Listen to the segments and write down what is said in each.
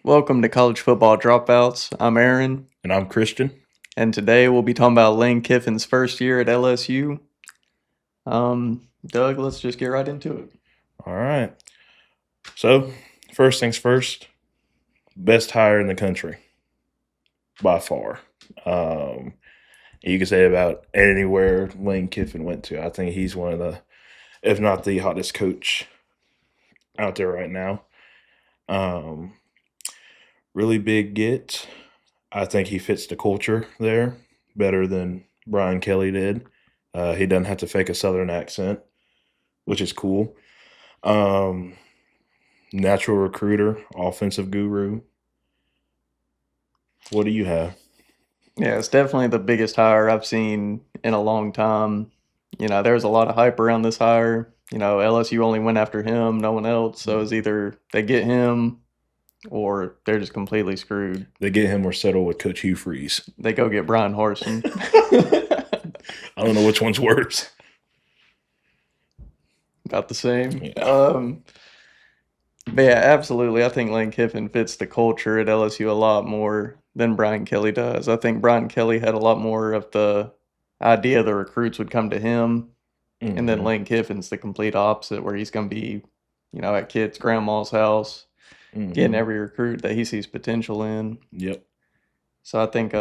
Welcome to College Football Dropouts. I'm Aaron, And I'm Christian. and today we'll be talking about Lane Kiffin's first year at LSU. Doug, let's just get right into it. All right. So, first things first, best hire in the country by far. You can say about anywhere Lane Kiffin went to. I think he's one of the, if not the hottest coach out there right now. Um, really big get. I think he fits the culture there better than Brian Kelly did. He doesn't have to fake a Southern accent, which is cool. Natural recruiter, offensive guru. What do you have? Yeah, it's definitely the biggest hire I've seen in a long time. There's a lot of hype around this hire. LSU only went after him, no one else. So it's either they get him or they're just completely screwed. They get him or settle with Coach Hugh Freeze. They go get Brian Harsin. I don't know which one's worse. About the same. Yeah. But yeah, absolutely. I think Lane Kiffin fits the culture at LSU a lot more than Brian Kelly does. I think Brian Kelly had a lot more of the idea the recruits would come to him, and then Mhm. Lane Kiffin's the complete opposite, where he's going to be, at kids' grandma's house, getting Mhm. every recruit that he sees potential in. Yep. So I think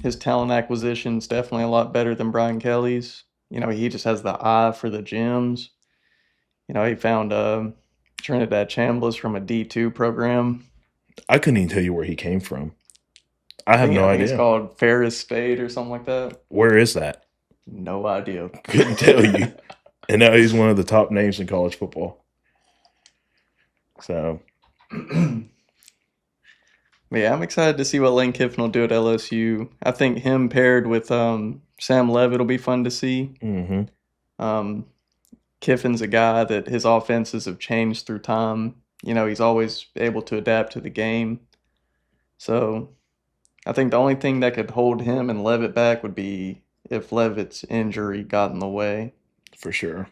his talent acquisition's definitely a lot better than Brian Kelly's. He just has the eye for the gyms. He found Trinidad Chambliss from a D2 program. I couldn't even tell you where he came from. I I have think no I think it's idea. called Ferris State or something like that. Where is that? No idea. Couldn't tell you. And now he's one of the top names in college football. So, Yeah, I'm excited to see what Lane Kiffin will do at LSU. I think him paired with Sam Levitt will be fun to see. mhm. Um, Kiffin's a guy that his offenses have changed through time. He's always able to adapt to the game. So I think the only thing that could hold him and Levitt back would be if Levitt's injury got in the way. For sure.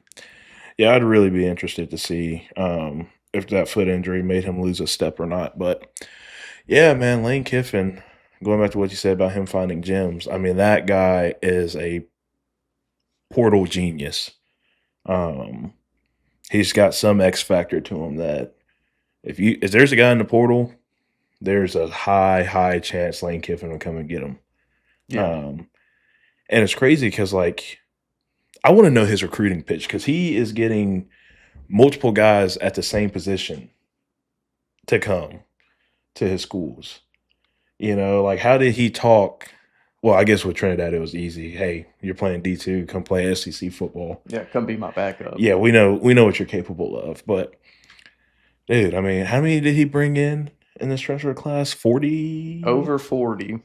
Yeah, I'd really be interested to see if that foot injury made him lose a step or not. But yeah, man, Lane Kiffin, going back to what you said about him finding gems, I mean, that guy is a portal genius. Um, he's got some X factor to him that if there's a guy in the portal, there's a high chance Lane Kiffin will come and get him. Yeah. Um, and it's crazy because I want to know his recruiting pitch because he is getting multiple guys at the same position to come to his schools. How did he talk? Well, I guess with Trinidad it was easy. Hey, you're playing D2, come play SEC football. Yeah, come be my backup. Yeah, we know what you're capable of. But dude, I mean, how many did he bring in this transfer class? 40? Over 40.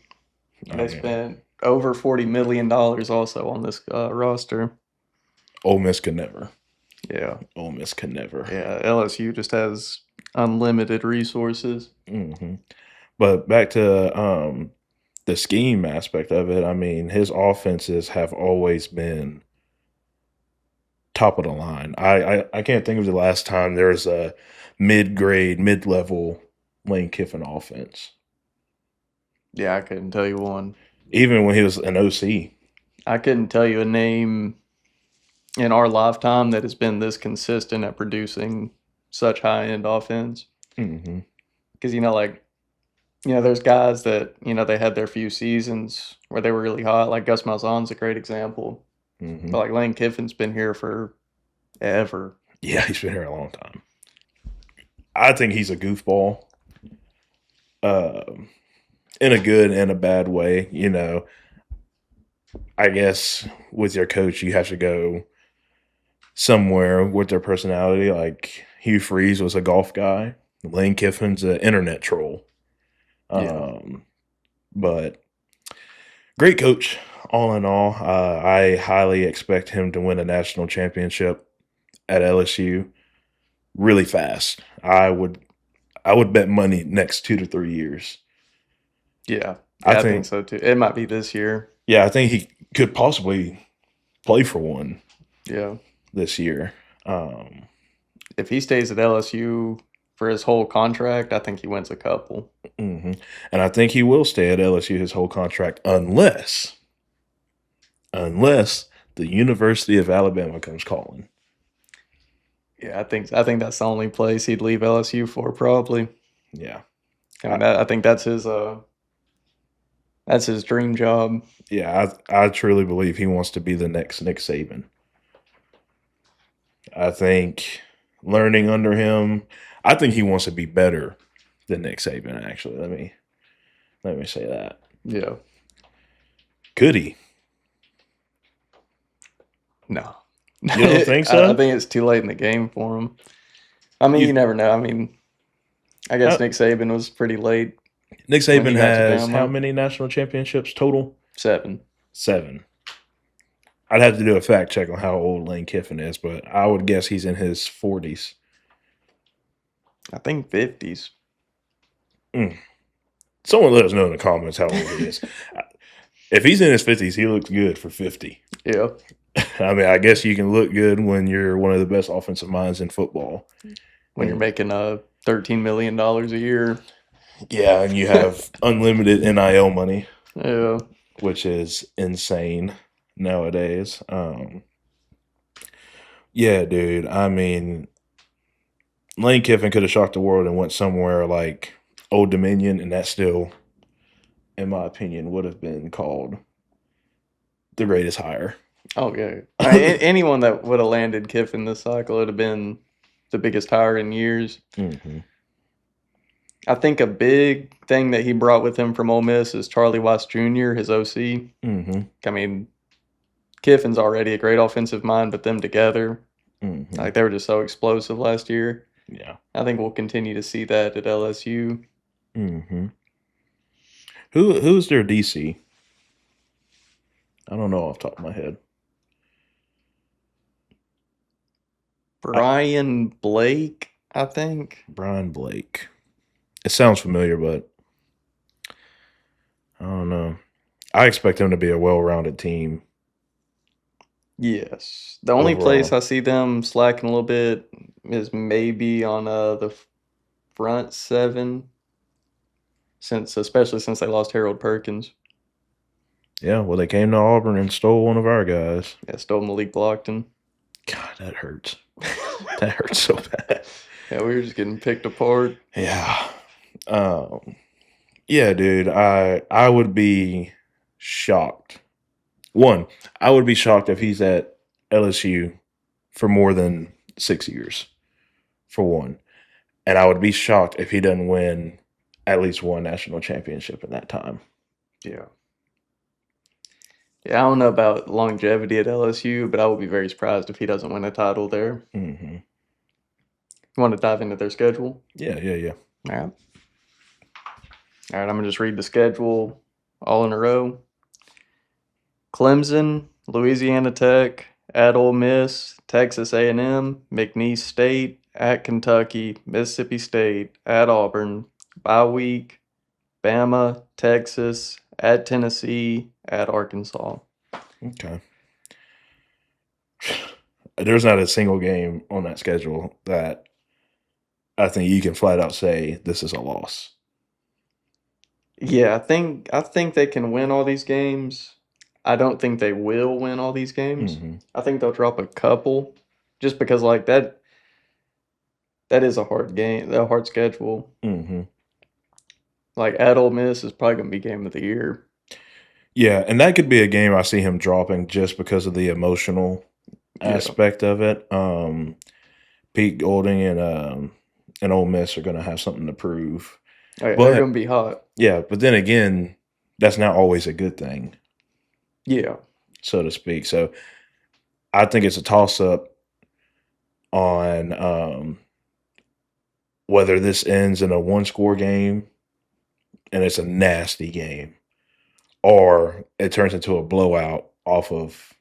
Oh, They yeah. spent over $40 million also on this roster. Ole Miss could never. Yeah. Ole Miss could never. Yeah, LSU just has unlimited resources. hmm But back to the scheme aspect of it, I mean, his offenses have always been top of the line. I can't think of the last time there was a mid-grade, mid-level Lane Kiffin offense. Yeah, I couldn't tell you one. Even when he was an OC. I couldn't tell you a name in our lifetime that has been this consistent at producing such high-end offense. hmm Because, there's guys that, they had their few seasons where they were really hot. Like Gus Malzahn's a great example. hmm But, Lane Kiffin's been here for ever. Yeah, he's been here a long time. I think he's a goofball. In a good and a bad way. I guess with your coach, you have to go somewhere with their personality. Like Hugh Freeze was a golf guy. Lane Kiffin's an internet troll. Yeah. But great coach, all in all. I highly expect him to win a national championship at LSU really fast. I would bet money next 2 to 3 years. Yeah. I I think think so too. It might be this year. Yeah, I think he could possibly play for one Yeah. this year. If he stays at LSU, for his whole contract, I think he wins a couple. Hmm. And I think he will stay at LSU his whole contract unless the University of Alabama comes calling. Yeah, I think that's the only place he'd leave LSU for probably. Yeah. I I, mean, I think that's his dream job. yeah, I truly believe he wants to be the next Nick Saban. I think learning under him, I think he wants to be better than Nick Saban. Actually, let me say that. Yeah. Could he? No. You don't think I so? think it's too late in the game for him. I mean, you You, never know. I mean, I guess uh, Nick Saban was pretty late Nick when Saban he got to has how Bama. many national championships total? 7. 7. I'd have to do a fact check on how old Lane Kiffin is, but I would guess he's in his 40s. I think 50s. Mm. Someone let us know in the comments how old he is. If he's in his 50s, he looks good for 50. Yeah. I mean, I guess you can look good when you're one of the best offensive minds in football. When you're And making $13 million a year. yeah, and you have unlimited NIL money, Yeah. which is insane nowadays. Yeah, dude. I mean, Lane Kiffin could have shocked the world and went somewhere like Old Dominion, and that still, in my opinion, would have been called the greatest hire. Oh, yeah. Anyone that would have landed Kiffin this cycle would have been the biggest hire in years. Hmm. I think a big thing that he brought with him from Ole Miss is Charlie Weiss Jr., his OC. Hmm. I mean, Kiffin's already a great offensive mind, but them together, Hmm. like they were just so explosive last year. Yeah. I think we'll continue to see that at LSU. Hmm. Who's their DC? I don't know off the top of my head. I, Brian Blake, I think. Brian Blake. It sounds familiar, but I don't know. I expect them to be a well-rounded team Yes. The only place overall. I see them slacking a little bit is maybe on the front seven, especially since they lost Harold Perkins. Yeah, well, they came to Auburn and stole one of our guys. Yeah, stole Malik Blockton. God, that hurts. That hurts so bad. Yeah, we were just getting picked apart. Yeah. Um, yeah, dude. I would be shocked. One, I would be shocked if he's at LSU for more than 6 years, for one. And I would be shocked if he doesn't win at least one national championship in that time. Yeah. Yeah, I don't know about longevity at LSU, but I would be very surprised if he doesn't win a title there. Hmm. You want to dive into their schedule? Yeah, yeah, yeah. All right. All right, I'm going to just read the schedule all in a row. Clemson, Louisiana Tech, at Ole Miss, Texas A&M, McNeese State, at Kentucky, Mississippi State, at Auburn, bye week, Bama, Texas, at Tennessee, at Arkansas. Okay. There's not a single game on that schedule that I think you can flat out say this is a loss. Yeah, I think they can win all these games. I don't think they will win all these games. Hmm. I think they'll drop a couple just because like that is a hard game, a hard schedule. Hmm. Like at Ole Miss is probably gonna be game of the year. Yeah, and that could be a game I see him dropping just because of the emotional Yeah. aspect of it. Pete Golding and Ole Miss are going to have something to prove, Oh, yeah, they're but gonna be hot. yeah, but then again, that's not always a good thing, Yeah. so to speak. So I think it's a toss up on whether this ends in a one score game and it's a nasty game, or it turns into a blowout off of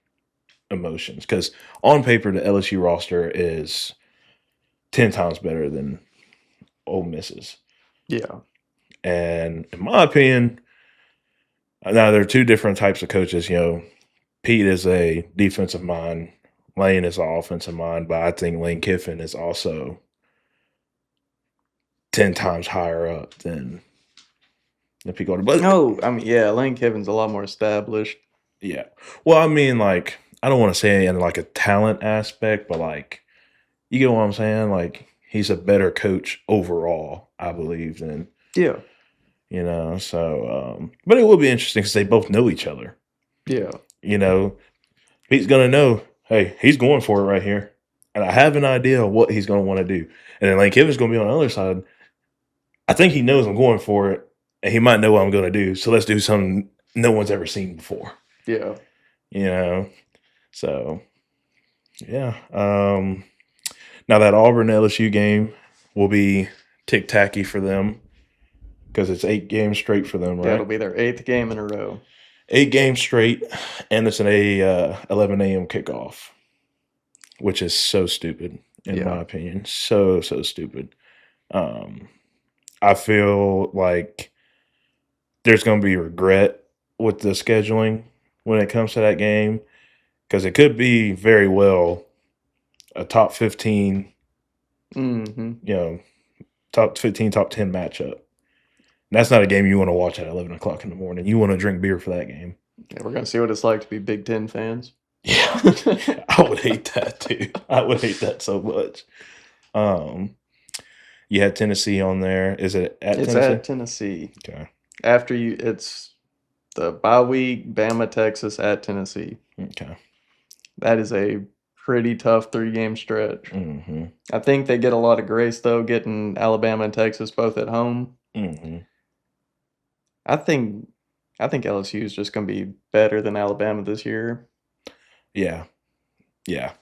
emotions. Because on paper, the LSU roster is 10 times better than Ole Miss's. Yeah. And in my opinion, now there are two different types of coaches. Pete is a defensive mind, Lane is an offensive mind, but I think Lane Kiffin is also 10 times higher up than the people. But Oh, I mean, yeah, Lane Kiffin's a lot more established. yeah, well, I mean, like I don't want to say in like a talent aspect, but like you get what I'm saying. Like he's a better coach overall, I believe, than Yeah, So, but it will be interesting because they both know each other. yeah, You know, he's gonna know. Hey, he's going for it right here, and I have an idea of what he's gonna want to do. And then Lane Kiffin's gonna be on the other side. I think he knows I'm going for it, and he might know what I'm gonna do. So let's do something no one's ever seen before. yeah. You know, so yeah. Now that Auburn LSU game will be tick tacky for them because it's 8 games straight for them, Yeah, it'll right? be their 8th game in a row. 8 games straight, and it's an 11 a.m. kickoff, which is so stupid in Yeah. my opinion. So stupid. Um, I feel like there's going to be regret with the scheduling when it comes to that game because it could be very well a top 15, Mm-hmm. you know, top 15, top 10 matchup. And that's not a game you want to watch at 11 o'clock in the morning. You want to drink beer for that game. Yeah, we're gonna see what it's like to be Big Ten fans. Yeah, I would hate that too. I would hate that so much. Um, you had Tennessee on there. Is it at It's Tennessee? at Tennessee. Okay. It's the bye week, Bama, Texas at Tennessee. Okay. That is a pretty tough 3-game stretch. Mm-hmm. I think they get a lot of grace though, getting Alabama and Texas both at home. Mm-hmm. I think I think LSU is just gonna be better than Alabama this year. Yeah. Yeah.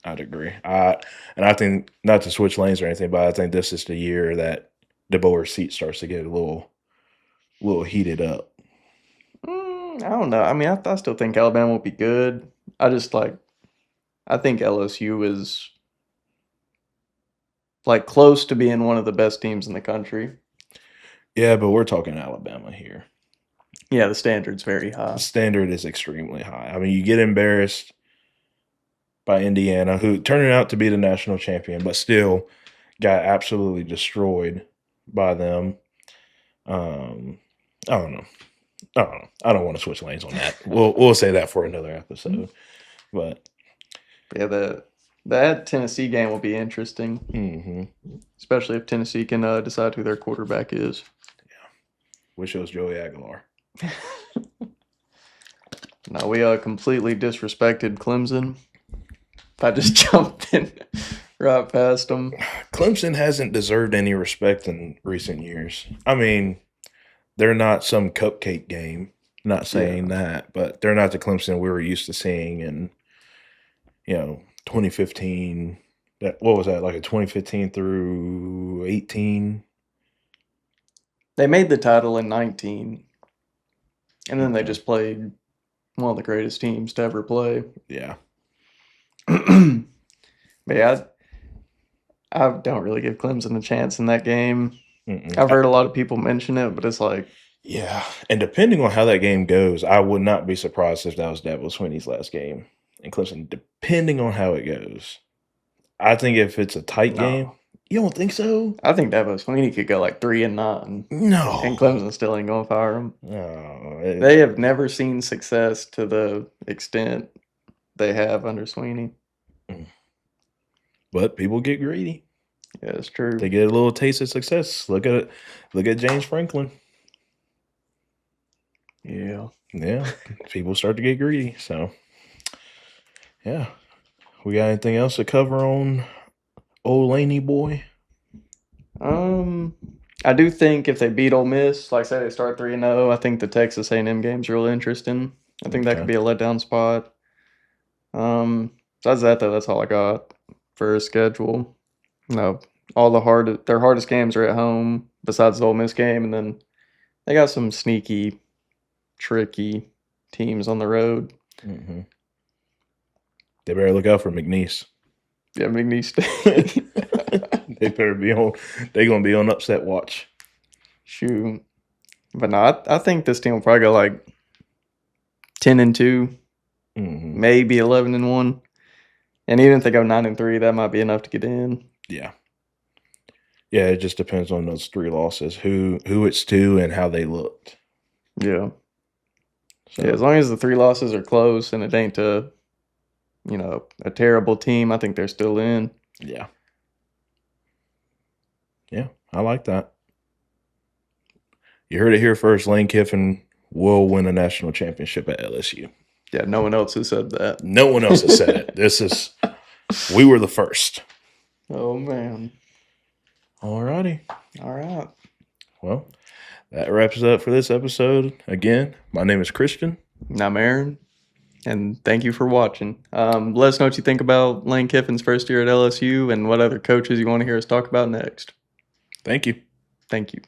I'd agree. And I think not to switch lanes or anything, but I think this is the year that the Bower seat starts to get a little heated up. I don't know. I mean, I still think Alabama will be good. I think LSU is like close to being one of the best teams in the country. Yeah, but we're talking Alabama here. Yeah, the standard's very The high. standard is extremely high. I mean, you get embarrassed by Indiana, who turned out to be the national champion, but still got absolutely destroyed by them. I don't know. I don't know. I don't want to switch lanes on that. We'll say that for another episode. But Yeah, that Tennessee game will be interesting, especially if Tennessee can decide who their quarterback is. wish it was Joey Aguilar. No, we completely disrespected Clemson. I just jumped in right past them. Clemson hasn't deserved any respect in recent years. I mean, they're not some cupcake game. Not saying that, but they're not the Clemson we were used to seeing in 2015. What was that, like a 2015 through 18? They made the title in 19, and then they Okay. just played one of the greatest teams to ever play. Yeah. But yeah, I don't really give Clemson a chance in that game. I've heard a lot of people mention it, but it's like, Yeah, and depending on how that game goes, I would not be surprised if that was Dabo Swinney's last game in Clemson. Depending on how it goes, I think if it's a tight game, no. you don't think so? I think Dabo Swinney could go like 3-9, and No, Clemson still ain't gonna fire him. no. They have never seen success to the extent they have under Sweeney. But people get greedy. Yeah, it's true. They get a little taste of success. Look at it. Look at James Franklin. Yeah. Yeah, people start to get greedy. So, yeah, we got anything else to cover on old Laney boy? I do think if they beat Ole Miss, like I say, they start 3-0. I think the Texas A&M game's real interesting. I think that could be a letdown spot. Besides that though, that's all I got for a schedule. No, their hardest games are at home. Besides the Ole Miss game, and then they got some sneaky, tricky teams on the road. Mm-hmm. They better look out for McNeese. Yeah, McNeese State. They better be on. They're gonna be on upset watch. Shoot, but no, I think this team will probably go like 10-2, maybe 11-1, and even if they go 9-3, that might be enough to get in. Yeah, Yeah, it just depends on those 3 losses, who it's to and how they looked. Yeah. So, Yeah, as long as the 3 losses are close and it ain't a terrible team, I think they're still in. yeah. Yeah, I like that. You heard it here first. Lane Kiffin will win a national championship at LSU. Yeah, no one else has said that. No one else has said it. We were the first. Oh, man. Alrighty. All right. Well, that wraps it up for this episode. Again, my name is Christian. And I'm Aaron, and thank you for watching. Let us know what you think about Lane Kiffin's first year at LSU and what other coaches you want to hear us talk about next. Thank you. Thank you.